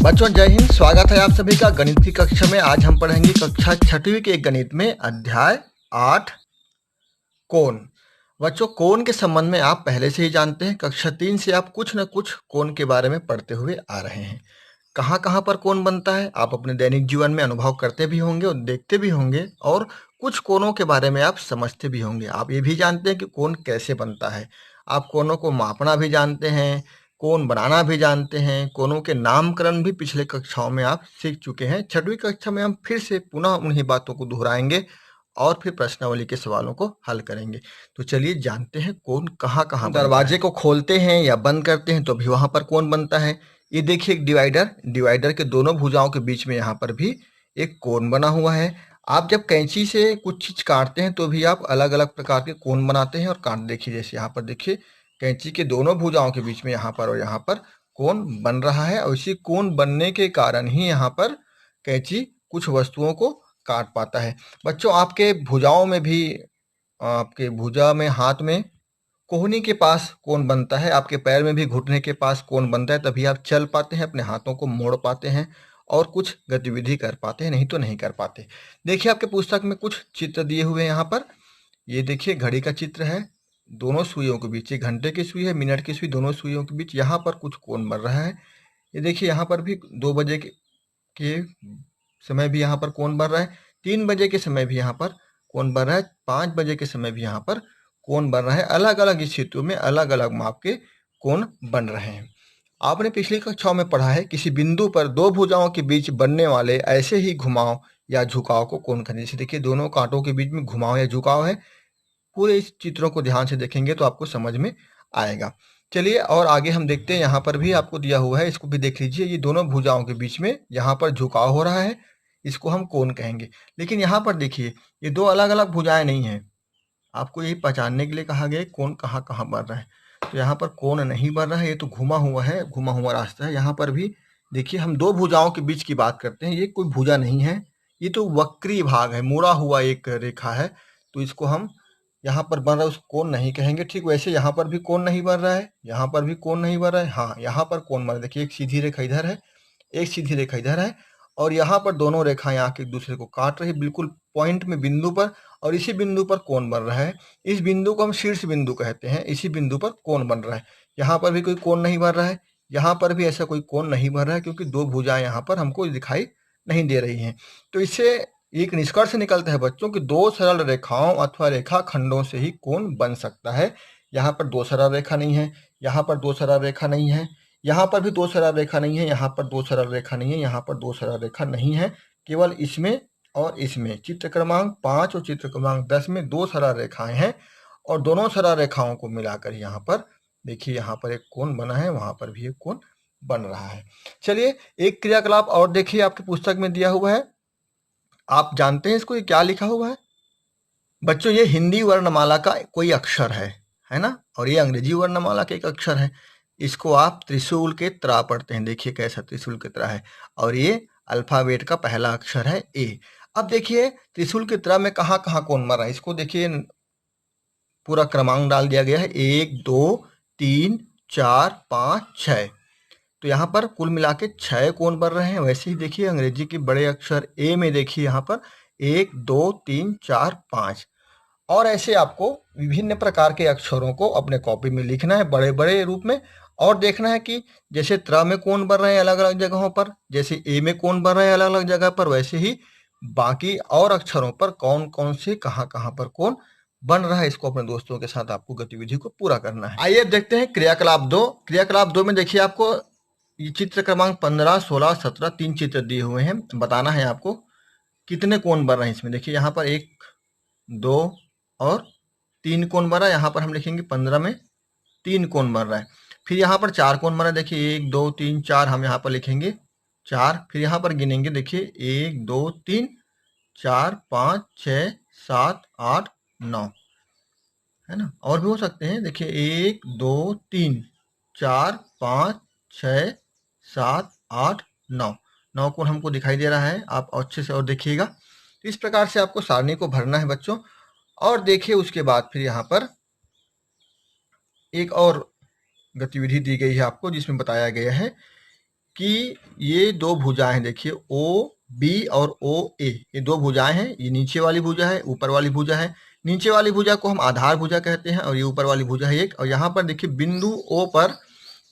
बच्चों जय हिंद। स्वागत है आप सभी का गणित की कक्षा में। आज हम पढ़ेंगे कक्षा 6वीं के गणित में अध्याय 8 कोण। बच्चों कोण के संबंध में आप पहले से ही जानते हैं। कक्षा 3 से आप कुछ न कुछ कोण के बारे में पढ़ते हुए आ रहे हैं। कहाँ कहाँ पर कोण बनता है आप अपने दैनिक जीवन में अनुभव करते भी होंगे और देखते भी होंगे, और कुछ कोणों के बारे में आप समझते भी होंगे। आप ये भी जानते हैं कि कोण कैसे बनता है। आप कोणों को मापना भी जानते हैं, कोण बनाना भी जानते हैं। कोणों के नामकरण भी पिछले कक्षाओं में आप सीख चुके हैं। 6वीं कक्षा में हम फिर से पुनः उन्हीं बातों को दोहराएंगे और फिर प्रश्नावली के सवालों को हल करेंगे। तो चलिए जानते हैं कोण कहाँ कहाँ। दरवाजे को खोलते हैं या बंद करते हैं तो भी वहां पर कोण बनता है। ये देखिए एक डिवाइडर के दोनों भुजाओं के बीच में यहाँ पर भी एक कोण बना हुआ है। आप जब कैंची से कुछ चीज काटते हैं तो भी आप अलग अलग प्रकार के कोण बनाते हैं और काट देखिए। जैसे यहाँ पर देखिए कैंची के दोनों भुजाओं के बीच में यहाँ पर और यहाँ पर कोण बन रहा है, और इसी कोण बनने के कारण ही यहाँ पर कैंची कुछ वस्तुओं को काट पाता है। बच्चों आपके भुजाओं में भी, आपके भुजा में हाथ में कोहनी के पास कोण बनता है। आपके पैर में भी घुटने के पास कोण बनता है, तभी आप चल पाते हैं, अपने हाथों को मोड़ पाते हैं और कुछ गतिविधि कर पाते हैं, नहीं तो नहीं कर पाते। देखिए आपके पुस्तक में कुछ चित्र दिए हुए हैं यहाँ पर। ये देखिए घड़ी का चित्र है, दोनों सुइयों के बीच, ये घंटे की सुई है, मिनट की सुई, दोनों सुइयों के बीच यहाँ पर कुछ कोण बन रहा है। ये देखिए यहाँ पर भी 2 बजे के समय भी यहाँ पर कोण बन रहा है, 3 बजे के समय भी यहाँ पर कोण बन रहा है, 5 बजे के समय भी यहाँ पर कोण बन रहा है। अलग अलग स्थितियों में अलग अलग माप के कोण बन रहे हैं। आपने पिछली कक्षाओं में पढ़ा है किसी बिंदु पर दो भुजाओं के बीच बनने वाले ऐसे ही घुमाव या झुकाव को कोण कहते हैं। जैसे देखिए दोनों कांटों के बीच में घुमाव या झुकाव है। पूरे इस चित्रों को ध्यान से देखेंगे तो आपको समझ में आएगा। चलिए और आगे हम देखते हैं। यहाँ पर भी आपको दिया हुआ है, इसको भी देख लीजिए। ये दोनों भुजाओं के बीच में यहाँ पर झुकाव हो रहा है, इसको हम कोण कहेंगे। लेकिन यहाँ पर देखिए ये दो अलग अलग भुजाएं नहीं है। आपको यही पहचानने के लिए कहा गया कोण कहाँ कहाँ बन रहा है। तो यहाँ पर कोण नहीं बन रहा है, ये तो घुमा हुआ है, घुमा हुआ रास्ता है। यहाँ पर भी देखिए हम दो भुजाओं के बीच की बात करते हैं, ये कोई भुजा नहीं है, ये तो वक्री भाग है, मुड़ा हुआ एक रेखा है। तो इसको हम यहाँ पर बन रहा है, उसको कोण नहीं कहेंगे। ठीक वैसे यहाँ पर भी कोण नहीं बन रहा है, यहाँ पर भी कोण नहीं बन रहा है। हाँ यहाँ पर कोण बन रहा है। देखिए एक सीधी रेखा इधर है, एक सीधी रेखा इधर है, और यहाँ पर दोनों रेखाएं आके एक दूसरे को काट रही है बिल्कुल पॉइंट में, बिंदु पर, और इसी बिंदु पर कोण बन रहा है। इस बिंदु को हम शीर्ष बिंदु कहते हैं। इसी बिंदु पर कोण बन रहा है। यहाँ पर भी कोई कोण नहीं बन रहा है, यहाँ पर भी ऐसा कोई कोण नहीं बन रहा है, क्योंकि दो भुजाएं यहाँ पर हमको दिखाई नहीं दे रही हैं। तो इससे एक निष्कर्ष निकलता है बच्चों कि दो सरल रेखाओं अथवा रेखा खंडों से ही कोण बन सकता है। यहाँ पर दो सरल रेखा नहीं है, यहाँ पर दो सरल रेखा नहीं है, यहाँ पर भी दो सरल रेखा नहीं है, यहाँ पर दो सरल रेखा नहीं है, यहाँ पर दो सरल रेखा नहीं है। केवल इसमें और इसमें चित्र क्रमांक 5 और चित्र क्रमांक 10 में दो सरल रेखाएं हैं, और दोनों सरल रेखाओं को मिलाकर यहाँ पर देखिए यहाँ पर एक कोण बना है, वहां पर भी एक कोण बन रहा है। चलिए एक क्रियाकलाप और देखिए आपकी पुस्तक में दिया हुआ है। आप जानते हैं इसको, ये क्या लिखा हुआ है बच्चों? ये हिंदी वर्णमाला का कोई अक्षर है ना, और ये अंग्रेजी वर्णमाला का एक अक्षर है। इसको आप त्रिशूल के त्रा पढ़ते हैं। देखिए कैसा त्रिशूल के त्रा है, और ये अल्फाबेट का पहला अक्षर है ए। अब देखिए त्रिशूल के त्रा में कहाँ कहाँ कोण बन रहा है, इसको देखिए पूरा क्रमांक डाल दिया गया है, 1 2 3 4 5 6। तो यहाँ पर कुल मिला के 6 कोण बन रहे हैं। वैसे ही देखिए अंग्रेजी के बड़े अक्षर ए में देखिए यहाँ पर 1 2 3 4 5, और ऐसे आपको विभिन्न प्रकार के अक्षरों को अपने कॉपी में लिखना है बड़े बड़े रूप में, और देखना है कि जैसे त्रा में कोण बन रहे हैं अलग अलग जगहों पर, जैसे ए में कोण बन रहे हैं अलग अलग जगह पर, वैसे ही बाकी और अक्षरों पर कौन कौन से कहाँ कहाँ पर कोण बन रहा है। इसको अपने दोस्तों के साथ आपको गतिविधि को पूरा करना है। आइए देखते हैं क्रियाकलाप 2। क्रियाकलाप 2 में देखिए आपको ये चित्र क्रमांक 15 16 17 3 चित्र दिए हुए हैं। बताना है आपको कितने कोण बन रहे हैं इसमें। देखिए यहाँ पर 1 2 और 3 कोण बन रहा है। यहाँ पर हम लिखेंगे 15 में 3 कोण बन रहा है। फिर यहाँ पर 4 कोण बन रहा है। देखिए 1 2 3 4, हम यहाँ पर लिखेंगे 4। फिर यहाँ पर गिनेंगे, देखिए 1 2 3 4 5 6 7 8 9, है ना। और भी हो सकते हैं। देखिए 1 2 3 4 5 6 7 8 9, 9 कोण हमको दिखाई दे रहा है। आप अच्छे से और देखिएगा। तो इस प्रकार से आपको सारणी को भरना है बच्चों। और देखिए उसके बाद फिर यहाँ पर एक और गतिविधि दी गई है आपको, जिसमें बताया गया है कि ये दो भुजाएं हैं, देखिए ओ बी और ओ ए, ये दो भुजाएं हैं। ये नीचे वाली भुजा है, ऊपर वाली भुजा है। नीचे वाली भुजा को हम आधार भुजा कहते हैं और ये ऊपर वाली भुजा है एक। और यहाँ पर देखिए बिंदु ओ पर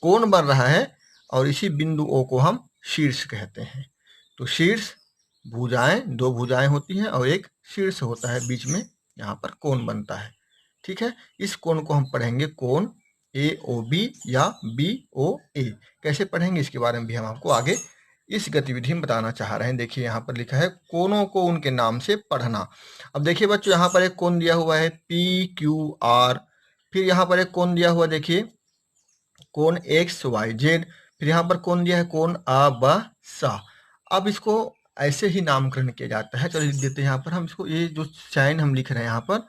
कोण बन रहा है और इसी बिंदु ओ को हम शीर्ष कहते हैं। तो शीर्ष भुजाएं, दो भुजाएं होती हैं और एक शीर्ष होता है, बीच में यहाँ पर कोण बनता है। ठीक है, इस कोण को हम पढ़ेंगे कोण ए ओ बी या बी ओ ए। कैसे पढ़ेंगे इसके बारे में भी हम आपको आगे इस गतिविधि में बताना चाह रहे हैं। देखिए यहाँ पर लिखा है कोणों को उनके नाम से पढ़ना। अब देखिए बच्चों, यहाँ पर एक कोण दिया हुआ है पी क्यू आर, फिर यहाँ पर एक कोण दिया हुआ देखिए कोण एक्स वाई जेड, फिर यहाँ पर कोण दिया है कोण आ ब सा। अब इसको ऐसे ही नामकरण किया जाता है। चलो लिख देते हैं यहाँ पर हम इसको, ये जो साइन हम लिख रहे हैं यहाँ पर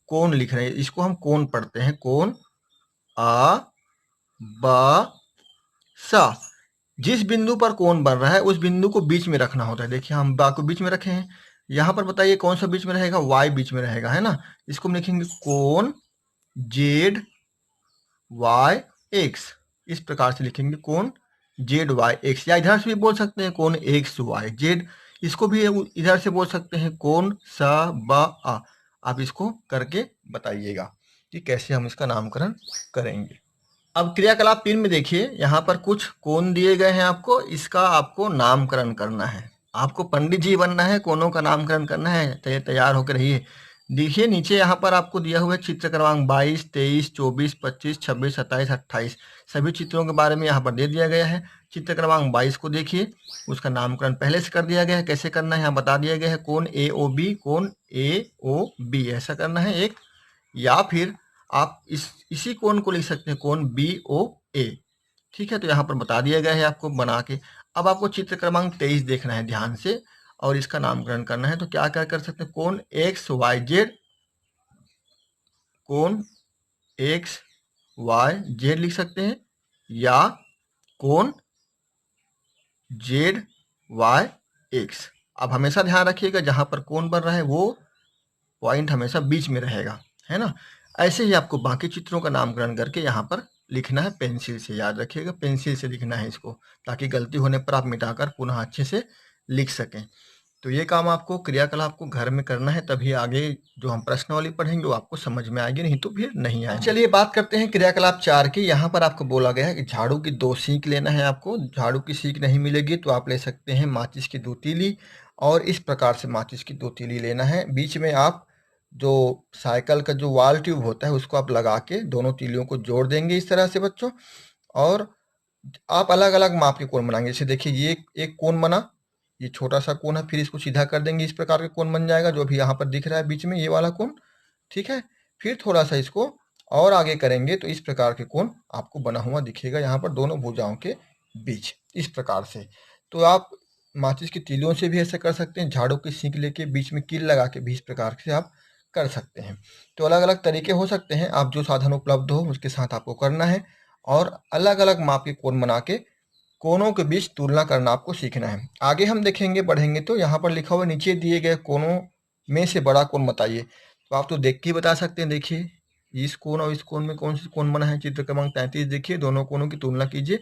कोण लिख रहे हैं, इसको हम कोण पढ़ते हैं, कोण आ ब सा। जिस बिंदु पर कोण बन रहा है उस बिंदु को बीच में रखना होता है। देखिए हम बा को बीच में रखे हैं, यहाँ पर बताइए कौन सा बीच में रहेगा, वाई बीच में रहेगा, है ना। इसको हम लिखेंगे कोण जेड वाई एक्स, इस प्रकार से लिखेंगे कोण जेड वाई एक्स। या इधर से भी बोल सकते हैं कोण एक्स वाई जेड, इसको भी इधर से बोल सकते हैं कोण स ब आ। आप इसको करके बताइएगा कि कैसे हम इसका नामकरण करेंगे। अब क्रियाकलाप 3 में देखिए, यहाँ पर कुछ कोण दिए गए हैं आपको, इसका आपको नामकरण करना है। आपको पंडित जी बनना है, कोणों का नामकरण करना है। तैयार होकर रहिए। देखिए नीचे यहाँ पर आपको दिया हुआ है चित्र क्रमांक 22, 23, 24, 25, 26, 27, 28। सभी चित्रों के बारे में यहाँ पर दे दिया गया है। चित्र क्रमांक 22 को देखिए, उसका नामकरण पहले से कर दिया गया है। कैसे करना है यहाँ बता दिया गया है, कोण ए ओ बी, कोण ए ओ बी ऐसा करना है एक। या फिर आप इसी कोण को लिख सकते हैं, कोण बी ओ ए। ठीक है, तो यहाँ पर बता दिया गया है आपको बना के। अब आपको चित्र क्रमांक 23 देखना है ध्यान से और इसका नामकरण करना है। तो क्या क्या कर सकते हैं, कोण एक्स वाई जेड, कोण एक्स वाई जेड लिख सकते हैं, या कोण जेड वाई एक्स। अब हमेशा ध्यान रखिएगा जहां पर कोण बन रहा है वो पॉइंट हमेशा बीच में रहेगा, है ना। ऐसे ही आपको बाकी चित्रों का नामकरण करके यहाँ पर लिखना है पेंसिल से। याद रखिएगा पेंसिल से लिखना है इसको, ताकि गलती होने पर आप मिटाकर पुनः अच्छे से लिख सकें। तो ये काम आपको क्रियाकलाप को घर में करना है, तभी आगे जो हम प्रश्नावली पढ़ेंगे वो आपको समझ में आएगी, नहीं तो फिर नहीं आएगी। चलिए बात करते हैं क्रियाकलाप 4 की। यहाँ पर आपको बोला गया है कि झाड़ू की 2 सीख लेना है आपको। झाड़ू की सीख नहीं मिलेगी तो आप ले सकते हैं माचिस की 2 तीली, और इस प्रकार से माचिस की 2 तीली लेना है। बीच में आप जो साइकिल का जो वाल ट्यूब होता है उसको आप लगा के दोनों तीलियों को जोड़ देंगे इस तरह से बच्चों। और आप अलग अलग माप के कोण बनाएंगे। जैसे देखिए ये एक कोण बना, ये छोटा सा कोण है, फिर इसको सीधा कर देंगे, इस प्रकार का कोण बन जाएगा जो भी यहाँ पर दिख रहा है बीच में, ये वाला कोण। ठीक है, फिर थोड़ा सा इसको और आगे करेंगे तो इस प्रकार के कोण आपको बना हुआ दिखेगा यहाँ पर दोनों भुजाओं के बीच, इस प्रकार से। तो आप माचिस की तीलियों से भी ऐसा कर सकते हैं, झाड़ू की सीख लेके बीच में कील लगा के भी इस प्रकार से आप कर सकते हैं। तो अलग अलग तरीके हो सकते हैं, आप जो साधन उपलब्ध हो उसके साथ आपको करना है, और अलग अलग माप के कोण बना के कोणों के बीच तुलना करना आपको सीखना है। आगे हम देखेंगे बढ़ेंगे तो यहाँ पर लिखा हुआ नीचे दिए गए कोणों में से बड़ा कोण बताइए। तो आप तो देख के ही बता सकते हैं। देखिए इस कोण और इस कोण में कौन सा कोण बना है, चित्र क्रमांक 33 देखिए, दोनों कोणों की तुलना कीजिए।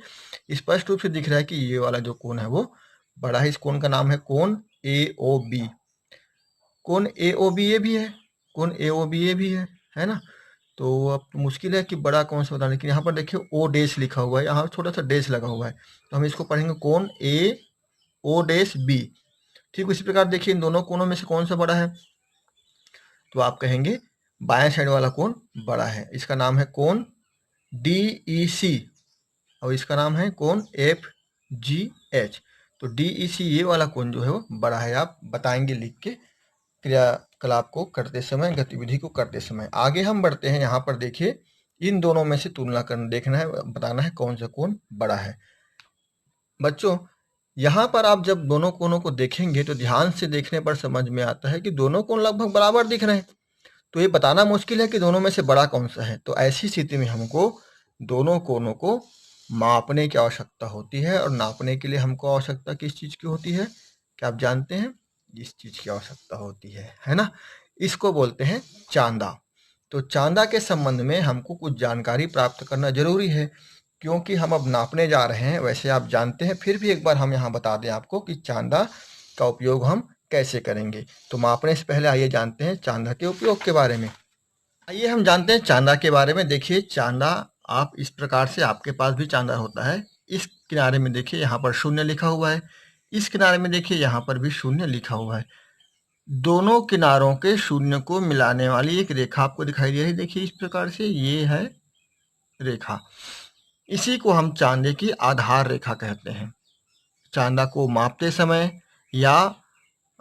स्पष्ट रूप से दिख रहा है कि ये वाला जो कोण है वो बड़ा है। इस कोण का नाम है कोण ए ओ बी। कोण ए ओ बी ए भी है, कोण ए ओ बी ए भी है ना। तो अब तो मुश्किल है कि बड़ा कौन सा बताना, लेकिन यहाँ पर देखिए ओ डैश लिखा हुआ है, यहाँ छोटा सा डैश लगा हुआ है, तो हम इसको पढ़ेंगे कोण ए ओ डैश बी। ठीक उसी प्रकार देखिए इन दोनों कोणों में से कौन सा बड़ा है, तो आप कहेंगे बाएं साइड वाला कोण बड़ा है। इसका नाम है कोण डी ई सी, और इसका नाम है कोण एफ जी एच। तो डी ई सी ये वाला कोण जो है वो बड़ा है, आप बताएंगे लिख के क्रियाकलाप को करते समय, गतिविधि को करते समय। आगे हम बढ़ते हैं, यहाँ पर देखिए इन दोनों में से तुलना करना, देखना है, बताना है कौन सा कोण बड़ा है। बच्चों यहाँ पर आप जब दोनों कोणों को देखेंगे तो ध्यान से देखने पर समझ में आता है कि दोनों कोण लगभग बराबर दिख रहे हैं। तो ये बताना मुश्किल है कि दोनों में से बड़ा कौन सा है। तो ऐसी स्थिति में हमको दोनों कोणों को मापने की आवश्यकता होती है, और नापने के लिए हमको आवश्यकता किस चीज़ की होती है, क्या आप जानते हैं? इस चीज़ की आवश्यकता होती है ना। इसको बोलते हैं चांदा। तो चांदा के संबंध में हमको कुछ जानकारी प्राप्त करना जरूरी है। क्योंकि हम अब नापने जा रहे हैं वैसे आप जानते हैं, फिर भी एक बार हम यहाँ बता दें आपको कि चांदा का उपयोग हम कैसे करेंगे। तो मापने से पहले आइए जानते हैं चांदा के उपयोग के बारे में। आइए हम जानते हैं चांदा के बारे में। देखिए चांदा आप इस प्रकार से, आपके पास भी चांदा होता है। इस किनारे में देखिए यहाँ पर शून्य लिखा हुआ है, इस किनारे में देखिए यहाँ पर भी शून्य लिखा हुआ है। दोनों किनारों के शून्य को मिलाने वाली एक रेखा आपको दिखाई दे रही है, देखिए इस प्रकार से, ये है रेखा। इसी को हम चांदे की आधार रेखा कहते हैं। चांदा को मापते समय या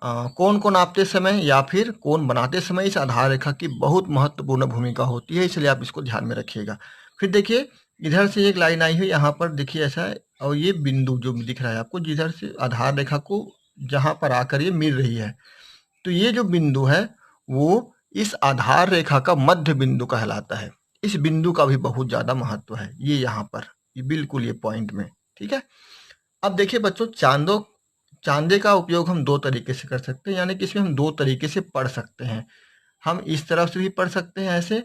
कोण को नापते समय या फिर कोण बनाते समय इस आधार रेखा की बहुत महत्वपूर्ण भूमिका होती है, इसलिए आप इसको ध्यान में रखिएगा। फिर देखिए इधर से एक लाइन आई है, यहाँ पर देखिए ऐसा है, और ये बिंदु जो दिख रहा है आपको, जिधर से आधार रेखा को जहाँ पर आकर ये मिल रही है, तो ये जो बिंदु है वो इस आधार रेखा का मध्य बिंदु कहलाता है। इस बिंदु का भी बहुत ज़्यादा महत्व है, ये यहाँ पर, ये बिल्कुल ये पॉइंट में, ठीक है। अब देखिए बच्चों, चांदे का उपयोग हम दो तरीके से कर सकते हैं, यानी कि इसमें हम दो तरीके से पढ़ सकते हैं। हम इस तरफ से भी पढ़ सकते हैं ऐसे,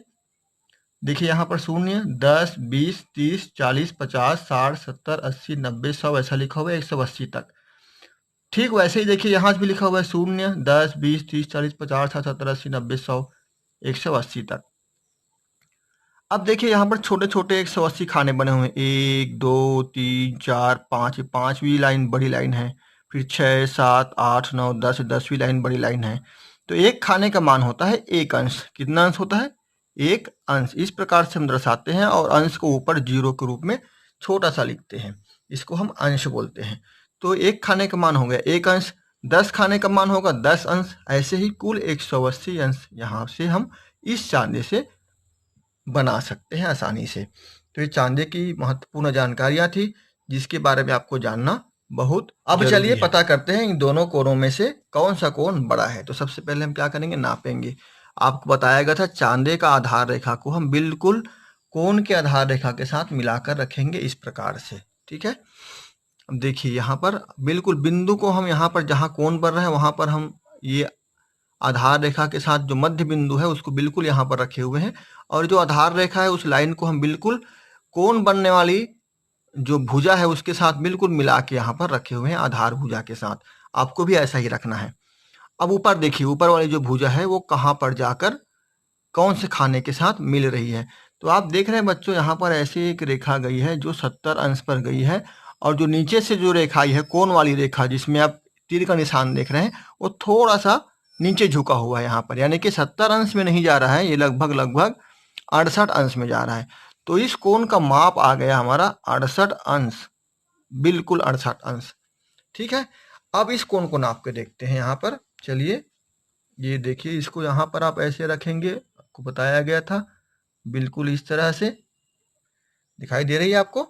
देखिए यहाँ पर शून्य, 10, 20, 30, 40, 50, 60, 70, 80, 90, 100 ऐसा लिखा हुआ है 180 तक। ठीक वैसे ही देखिए यहाँ भी लिखा हुआ है शून्य, 10, 20, 30, 40, 50, 60, 70, 80, 90, 100, 180 तक। अब देखिए यहाँ पर छोटे छोटे 180 खाने बने हुए हैं, 1, 2, 3, 4, 5, 5वीं लाइन बड़ी लाइन है, फिर 6, 7, 8, 9, 10, 10वीं लाइन बड़ी लाइन है। तो एक खाने का मान होता है 1 अंश। कितना अंश होता है? 1 अंश। इस प्रकार से हम दर्शाते हैं, और अंश को ऊपर 0 के रूप में छोटा सा लिखते हैं, इसको हम अंश बोलते हैं। तो एक खाने का मान हो गया 1 अंश, 10 खाने का मान होगा 10 अंश, ऐसे ही कुल 180 अंश यहाँ से हम इस चांदे से बना सकते हैं आसानी से। तो ये चांदे की महत्वपूर्ण जानकारियां थी, जिसके बारे में आपको जानना बहुत अब चलिए पता करते हैं इन दोनों कोणों में से कौन सा कोण बड़ा है। तो सबसे पहले हम क्या करेंगे, नापेंगे। आपको बताया गया था चांदे का आधार रेखा को हम बिल्कुल कोण के आधार रेखा के साथ मिलाकर रखेंगे इस प्रकार से, ठीक है। अब देखिए यहाँ पर बिल्कुल बिंदु को हम यहाँ पर जहाँ कोण बन रहा है वहाँ पर हम ये आधार रेखा के साथ जो मध्य बिंदु है उसको बिल्कुल यहाँ पर रखे हुए हैं, और जो आधार रेखा है उस लाइन को हम बिल्कुल कोण बनने वाली जो भुजा है उसके साथ बिल्कुल मिला के यहाँ पर रखे हुए हैं, आधार भुजा के साथ। आपको भी ऐसा ही रखना है। अब ऊपर देखिए, ऊपर वाली जो भुजा है वो कहाँ पर जाकर कौन से खाने के साथ मिल रही है। तो आप देख रहे हैं बच्चों, यहाँ पर ऐसी एक रेखा गई है जो 70 अंश पर गई है, और जो नीचे से जो रेखा आई है कोण वाली रेखा, जिसमें आप तीर का निशान देख रहे हैं, वो थोड़ा सा नीचे झुका हुआ है यहाँ पर, यानी कि 70 अंश में नहीं जा रहा है, ये लगभग 68 अंश में जा रहा है। तो इस कोण का माप आ गया हमारा 68 अंश, बिल्कुल 68 अंश, ठीक है। अब इस कोण को नाप के देखते हैं यहाँ पर। चलिए ये देखिए, इसको यहाँ पर आप ऐसे रखेंगे, आपको बताया गया था, बिल्कुल इस तरह से दिखाई दे रही है आपको।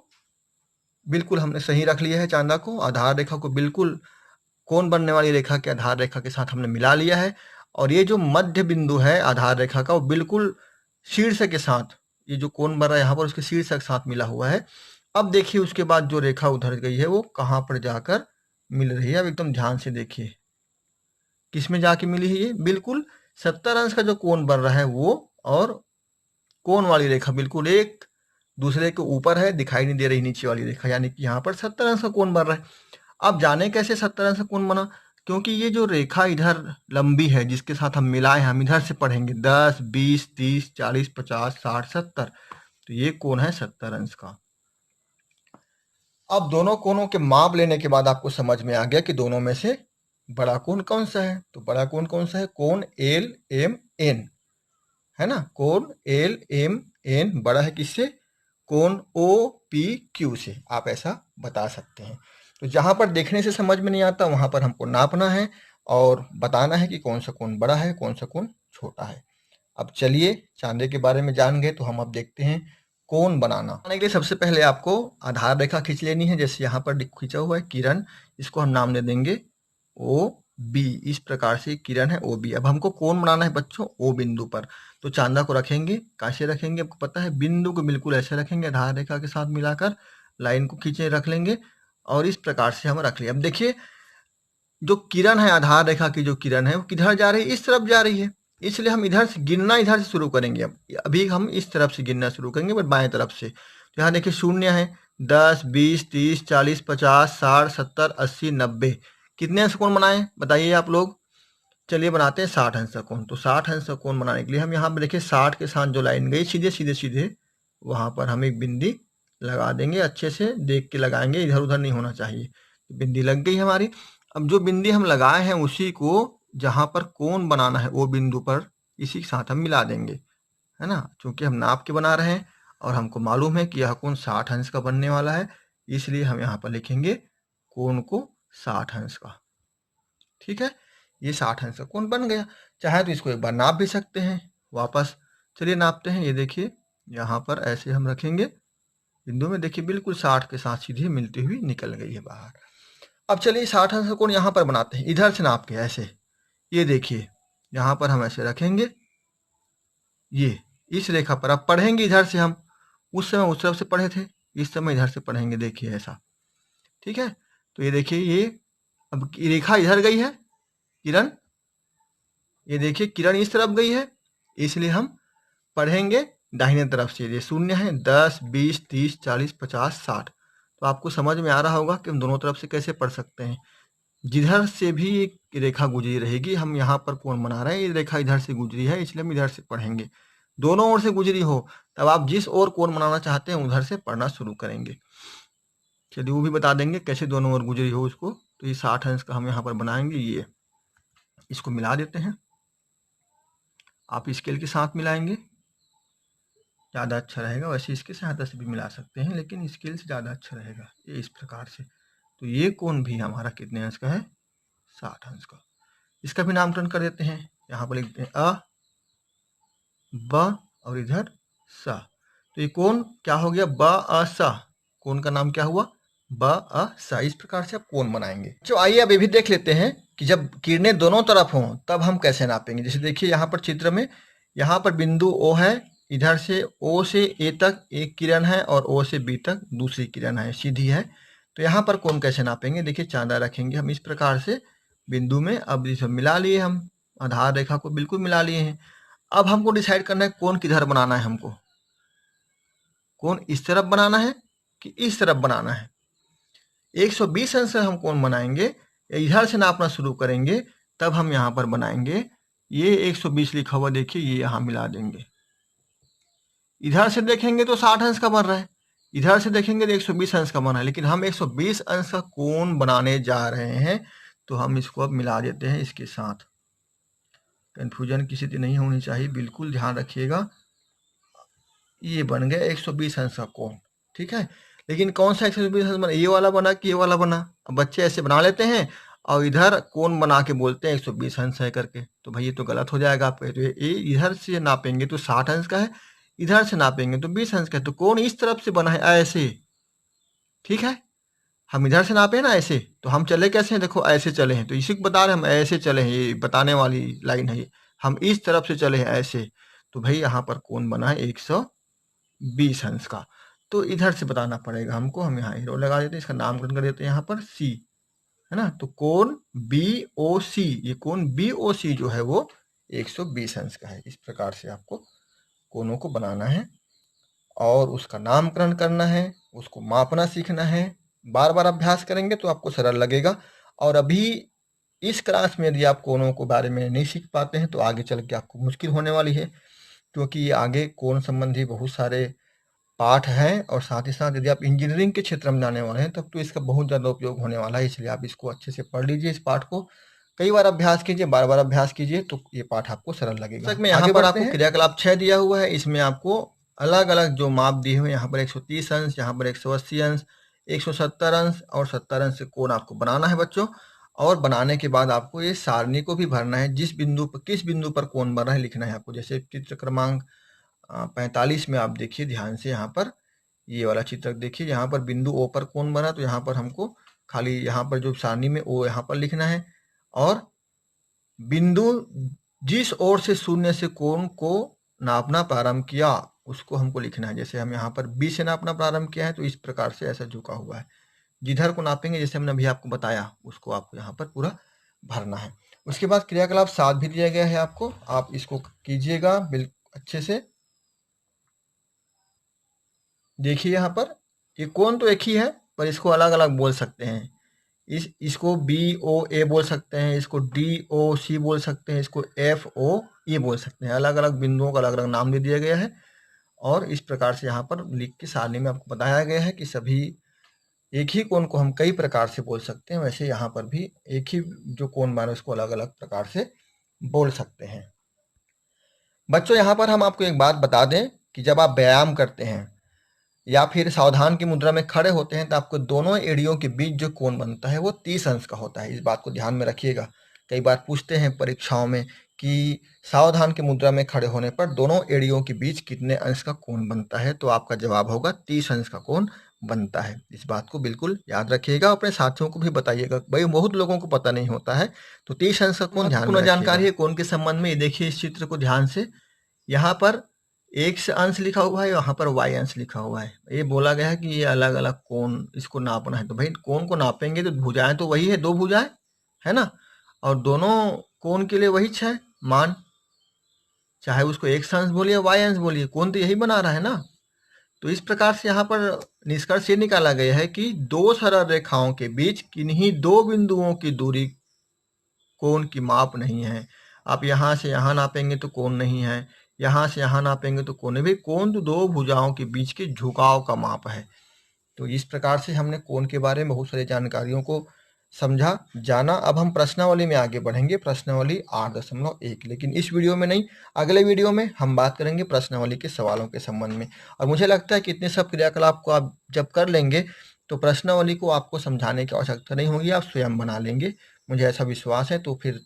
बिल्कुल हमने सही रख लिया है चांदा को, आधार रेखा को बिल्कुल कोण बनने वाली रेखा के आधार रेखा के साथ हमने मिला लिया है, और ये जो मध्य बिंदु है आधार रेखा का वो बिल्कुल शीर्ष के साथ, ये जो कोण बन रहा है यहाँ पर उसके शीर्ष के साथ मिला हुआ है। अब देखिए उसके बाद जो रेखा उधर गई है वो कहाँ पर जाकर मिल रही है। अब एकदम ध्यान से देखिए किस में जाके मिली है, ये बिल्कुल 70 अंश का जो कोण बन रहा है वो, और कोण वाली रेखा बिल्कुल एक दूसरे के ऊपर है, दिखाई नहीं दे रही नीचे वाली रेखा, यानी कि यहाँ पर 70 अंश का कोण बन रहा है। अब जाने कैसे 70 अंश का कोण बना, क्योंकि ये जो रेखा इधर लंबी है जिसके साथ हम मिलाए, हम इधर से पढ़ेंगे 10, 20, 30, 40, 50, 60, 70, तो ये कोण है 70 अंश का। अब दोनों कोणों के माप लेने के बाद आपको समझ में आ गया कि दोनों में से बड़ा कोण कौन सा है। तो बड़ा कोण कौन सा है, कोण एल एम एन, है ना। कोण एल एम एन बड़ा है किससे, कोण ओ पी क्यू से, आप ऐसा बता सकते हैं। तो जहाँ पर देखने से समझ में नहीं आता वहाँ पर हमको नापना है और बताना है कि कौन सा कोण बड़ा है कौन सा कोण छोटा है। अब चलिए चांदे के बारे में जान गए, तो हम अब देखते हैं कोण बनाने के लिए सबसे पहले आपको आधार रेखा खींच लेनी है। जैसे यहाँ पर खींचा हुआ है किरण, इसको हम नाम दे देंगे ओ बी, इस प्रकार से किरण है ओ बी। अब हमको कोण बनाना है बच्चों ओ बिंदु पर, तो चांदा को रखेंगे, कैसे रखेंगे आपको पता है, बिंदु को बिल्कुल ऐसे रखेंगे, आधार रेखा के साथ मिलाकर लाइन को खींचे रख लेंगे, और इस प्रकार से हम रख लिया। अब देखिए जो किरण है, आधार रेखा की जो किरण है वो किधर जा रही है, इस तरफ जा रही है, इसलिए हम इधर से गिनना इधर से शुरू करेंगे। अब अभी हम इस तरफ से गिनना शुरू करेंगे, बट बाएं तरफ से। तो यहाँ देखिए शून्य है, 10, 20, 30, 40, 50, 60, 70, 80, 90। कितने अंश कोण बनाए बताइए आप लोग। चलिए बनाते हैं 60 अंश का कोण। तो 60 अंश का कोण बनाने के लिए हम यहाँ पे देखिए 60 के साथ जो लाइन गई सीधे सीधे सीधे वहाँ पर हम एक बिंदी लगा देंगे, अच्छे से देख के लगाएंगे, इधर उधर नहीं होना चाहिए। बिंदी लग गई हमारी। अब जो बिंदी हम लगाए हैं उसी को जहाँ पर कोण बनाना है वो बिंदु पर इसी के साथ हम मिला देंगे, है ना। क्योंकि हम नाप के बना रहे हैं और हमको मालूम है कि यह कोण 60 अंश का बनने वाला है, इसलिए हम यहाँ पर लिखेंगे कोण को 60 अंश का। ठीक है, ये 60 अंश का कोण बन गया। चाहे तो इसको एक बार नाप भी सकते हैं वापस। चलिए नापते हैं। ये देखिए यहाँ पर ऐसे हम रखेंगे बिंदु में, देखिए बिल्कुल 60 के साथ सीधे मिलती हुई निकल गई है बाहर। अब चलिए 60 अंश का कोण यहाँ पर बनाते हैं, इधर से नाप के ऐसे। ये देखिए यहाँ पर हम ऐसे रखेंगे, ये इस रेखा पर। अब पढ़ेंगे इधर से हम, उस समय उस तरफ से पढ़े थे, इस समय इधर से पढ़ेंगे, देखिए ऐसा। ठीक है, तो ये देखिए ये अब रेखा इधर गई है किरण, ये देखिए किरण इस तरफ गई है, इसलिए हम पढ़ेंगे दाहिने तरफ से। ये शून्य है, 10, 20, 30, 40, 50, 60। तो आपको समझ में आ रहा होगा कि हम दोनों तरफ से कैसे पढ़ सकते हैं। जिधर से भी एक रेखा गुजरी रहेगी, हम यहाँ पर कोण बना रहे हैं, ये रेखा इधर से गुजरी है इसलिए हम इधर से पढ़ेंगे। दोनों ओर से गुजरी हो तब आप जिस ओर कोण बनाना चाहते हैं उधर से पढ़ना शुरू करेंगे। चलिए वो भी बता देंगे कैसे दोनों ओर गुजरी हो उसको। तो ये 60 अंश का हम यहाँ पर बनाएंगे। ये इसको मिला देते हैं, आप स्केल के साथ मिलाएंगे ज़्यादा अच्छा रहेगा। वैसे इसके सहायता से भी मिला सकते हैं लेकिन स्केल से ज़्यादा अच्छा रहेगा, ये इस प्रकार से। तो ये कोण भी हमारा कितने अंश का है, 60 अंश का। इसका भी नामकरण कर देते हैं, यहाँ पर लिखते हैं अ, ब और इधर स। तो ये कोण क्या हो गया, ब अ स। कोण का नाम क्या हुआ, ब अ स। इस प्रकार से आप कोण बनाएंगे। तो आइए अब ये भी देख लेते हैं कि जब किरणें दोनों तरफ हों तब हम कैसे नापेंगे। जैसे देखिए यहाँ पर चित्र में, यहाँ पर बिंदु ओ है, इधर से ओ से ए तक एक किरण है और ओ से बी तक दूसरी किरण है, सीधी है। तो यहाँ पर कोण कैसे नापेंगे, देखिए चांदा रखेंगे हम इस प्रकार से बिंदु में। अब इसे मिला लिए हम, आधार रेखा को बिल्कुल मिला लिए हैं। अब हमको डिसाइड करना है कोण किधर बनाना है, हमको कोण इस तरफ बनाना है कि इस तरफ बनाना है। 120 अंश से हम कोण बनाएंगे, इधर से नापना शुरू करेंगे तब हम यहाँ पर बनाएंगे। ये 120 लिखा हुआ देखिए, ये यहाँ मिला देंगे। इधर से देखेंगे तो 60 अंश का बन रहा है, इधर से देखेंगे तो 120 अंश का बना है, लेकिन हम 120 अंश का कोण बनाने जा रहे हैं तो हम इसको अब मिला देते हैं इसके साथ। कंफ्यूजन किसी से नहीं होनी चाहिए, बिल्कुल ध्यान रखिएगा। ये बन गया 120 अंश का कोण। ठीक है, लेकिन कौन सा 120 अंश बना, ये वाला बना कि ये वाला बना। अब बच्चे ऐसे बना लेते हैं और इधर कोण बना के बोलते हैं 120 अंश है करके, तो भाई ये तो गलत हो जाएगा आपका। तो ये इधर से नापेंगे तो 60 अंश का है, इधर से नापेंगे तो 20 अंश का है। तो कोण इस तरफ से बना है ऐसे। ठीक है, हम इधर से नापे ना ऐसे, तो हम चले कैसे हैं, देखो ऐसे चले हैं, तो इसी को बता रहे हम ऐसे चले हैं, ये बताने वाली लाइन है ये। हम इस तरफ से चले हैं ऐसे, तो भाई यहाँ पर कोण बना है 120 अंश का। तो इधर से बताना पड़ेगा हमको, हम यहाँ एरो लगा देते हैं, इसका नामकरण कर देते हैं यहाँ पर सी, है ना। तो कोण बी ओ सी, ये कोण बी ओ सी जो है वो 120 अंश का है। इस प्रकार से आपको कोणों को बनाना है और उसका नामकरण करना है, उसको मापना सीखना है। बार बार अभ्यास करेंगे तो आपको सरल लगेगा। और अभी इस क्लास में यदि आप कोणों के बारे में नहीं सीख पाते हैं तो आगे चल के आपको मुश्किल होने वाली है, क्योंकि ये आगे कोण संबंधी बहुत सारे पाठ हैं। और साथ ही साथ यदि आप इंजीनियरिंग के क्षेत्र में जाने वाले हैं तब तो इसका बहुत ज़्यादा उपयोग होने वाला है। इसलिए आप इसको अच्छे से पढ़ लीजिए, इस पाठ को कई बार अभ्यास कीजिए, बार बार अभ्यास कीजिए, तो ये पाठ आपको सरल लगेगा। में यहाँ पर आपको क्रियाकलाप 6 दिया हुआ है, इसमें आपको अलग अलग जो माप दिए हुए हैं, यहाँ पर 130 अंश, यहाँ पर 180 अंश, 170 अंश और 70 अंश से कोण आपको बनाना है बच्चों। और बनाने के बाद आपको ये सारणी को भी भरना है, जिस बिंदु पर किस बिंदु पर कोण बन रहा है लिखना है आपको। जैसे चित्र क्रमांक 45 में आप देखिए ध्यान से, यहाँ पर ये वाला चित्र देखिए, यहाँ पर बिंदु ओ पर कोण बना, तो यहाँ पर हमको खाली यहाँ पर जो सारणी में ओ यहाँ पर लिखना है। और बिंदु जिस ओर से शून्य से कोण को नापना प्रारंभ किया उसको हमको लिखना है। जैसे हम यहाँ पर बी से नापना प्रारंभ किया है तो इस प्रकार से ऐसा झुका हुआ है, जिधर को नापेंगे जैसे हमने अभी आपको बताया उसको आपको यहाँ पर पूरा भरना है। उसके बाद क्रियाकलाप 7 भी दिया गया है आपको, आप इसको कीजिएगा बिल्कुल अच्छे से। देखिए यहाँ पर ये कोण तो एक ही है, पर इसको अलग अलग बोल सकते हैं। इसको BOA बोल सकते हैं, इसको DOC बोल सकते हैं, इसको FOE बोल सकते हैं। अलग अलग बिंदुओं का अलग अलग नाम दे दिया गया है और इस प्रकार से यहाँ पर लिख के सारणी में आपको बताया गया है कि सभी एक ही कोण को हम कई प्रकार से बोल सकते हैं। वैसे यहाँ पर भी एक ही जो कोण बना है उसको अलग अलग प्रकार से बोल सकते हैं। बच्चों यहाँ पर हम आपको एक बात बता दें कि जब आप व्यायाम करते हैं या फिर सावधान की मुद्रा में खड़े होते हैं तो आपको दोनों एड़ियों के बीच जो कोण बनता है वो 30 अंश का होता है। इस बात को ध्यान में रखिएगा। कई बार पूछते हैं परीक्षाओं में कि सावधान की मुद्रा में खड़े होने पर दोनों एड़ियों के बीच कितने अंश का कोण बनता है, तो आपका जवाब होगा 30 अंश का कोण बनता है। इस बात को बिल्कुल याद रखिएगा, अपने साथियों को भी बताइएगा। भाई बहुत लोगों को पता नहीं होता है, तो 30 अंश का कोण ध्यान में जानकारी है कोण के संबंध में। ये देखिए इस चित्र को ध्यान से, यहाँ पर x अंश लिखा हुआ है, यहाँ पर y अंश लिखा हुआ है। ये बोला गया है कि ये अलग अलग कोण इसको नापना है। तो भाई कोण को नापेंगे तो भुजाएं तो वही है, दो भुजाएं है ना, और दोनों कोण के लिए वही है मान, चाहे उसको x अंश बोलिए y अंश बोलिए, कोण तो यही बना रहा है ना। तो इस प्रकार से यहाँ पर निष्कर्ष ये निकाला गया है कि दो सरल रेखाओं के बीच किन्हीं दो बिंदुओं की दूरी कोण की माप नहीं है। आप यहाँ से यहाँ नापेंगे तो कोण नहीं है, यहाँ से यहाँ नापेंगे तो कोण भी, कोण तो दो भुजाओं के बीच के झुकाव का माप है। तो इस प्रकार से हमने कोण के बारे में बहुत सारी जानकारियों को समझा, जाना। अब हम प्रश्नावली में आगे बढ़ेंगे, प्रश्नावली 8.1। लेकिन इस वीडियो में नहीं, अगले वीडियो में हम बात करेंगे प्रश्नावली के सवालों के संबंध में। और मुझे लगता है कि इतने सब क्रियाकलाप को आप जब कर लेंगे तो प्रश्नावली को आपको समझाने की आवश्यकता नहीं होगी, आप स्वयं बना लेंगे, मुझे ऐसा विश्वास है। तो फिर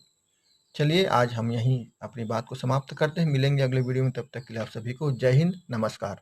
चलिए आज हम यहीं अपनी बात को समाप्त करते हैं, मिलेंगे अगले वीडियो में। तब तक के लिए आप सभी को जय हिंद, नमस्कार।